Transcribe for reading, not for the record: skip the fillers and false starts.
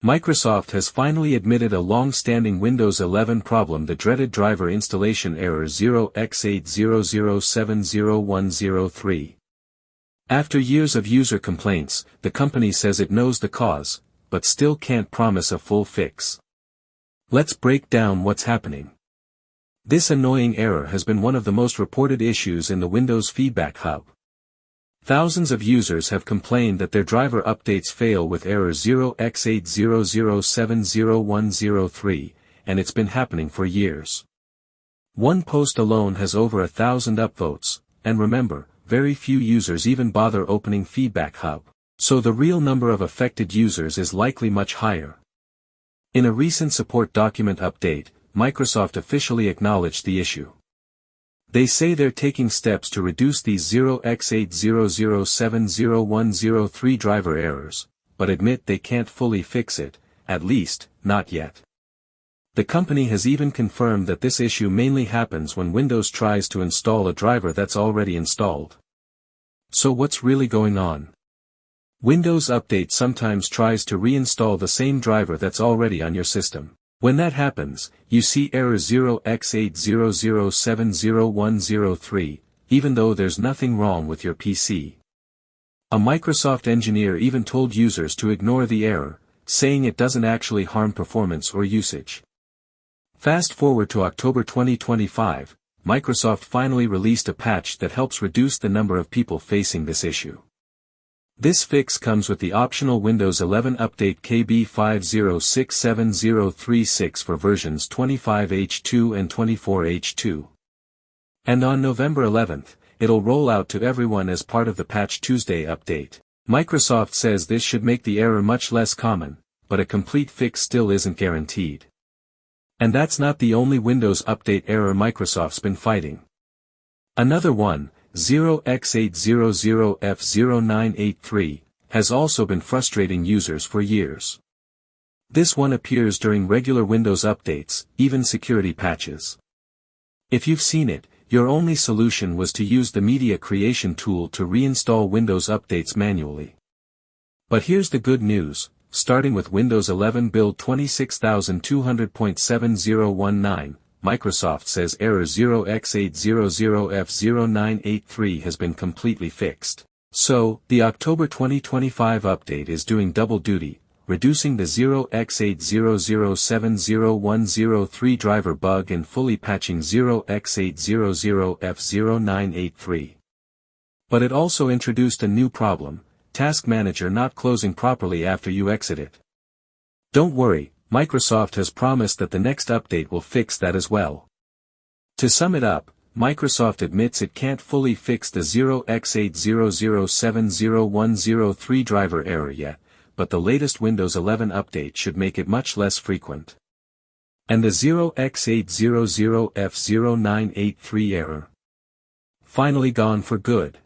Microsoft has finally admitted a long-standing Windows 11 problem, the dreaded driver installation error 0x800070103. After years of user complaints, the company says it knows the cause, but still can't promise a full fix. Let's break down what's happening. This annoying error has been one of the most reported issues in the Windows Feedback Hub. Thousands of users have complained that their driver updates fail with error 0x800070103, and it's been happening for years. One post alone has over 1,000 upvotes, and remember, very few users even bother opening Feedback Hub, so the real number of affected users is likely much higher. In a recent support document update, Microsoft officially acknowledged the issue. They say they're taking steps to reduce these 0x800070103 driver errors, but admit they can't fully fix it, at least, not yet. The company has even confirmed that this issue mainly happens when Windows tries to install a driver that's already installed. So what's really going on? Windows Update sometimes tries to reinstall the same driver that's already on your system. When that happens, you see error 0x800070103, even though there's nothing wrong with your PC. A Microsoft engineer even told users to ignore the error, saying it doesn't actually harm performance or usage. Fast forward to October 2025, Microsoft finally released a patch that helps reduce the number of people facing this issue. This fix comes with the optional Windows 11 Update KB5067036 for versions 25H2 and 24H2. And on November 11th, it'll roll out to everyone as part of the Patch Tuesday update. Microsoft says this should make the error much less common, but a complete fix still isn't guaranteed. And that's not the only Windows Update error Microsoft's been fighting. Another one, 0x800f0983, has also been frustrating users for years. This one appears during regular Windows updates, even security patches. If you've seen it, your only solution was to use the media creation tool to reinstall Windows updates manually. But here's the good news, starting with Windows 11 build 26200.7019, Microsoft says error 0x800f0983 has been completely fixed. So, the October 2025 update is doing double duty, reducing the 0x800070103 driver bug and fully patching 0x800f0983. But it also introduced a new problem, Task Manager not closing properly after you exit it. Don't worry, Microsoft has promised that the next update will fix that as well. To sum it up, Microsoft admits it can't fully fix the 0x800070103 driver error yet, but the latest Windows 11 update should make it much less frequent. And the 0x800f0983 error? Finally gone for good.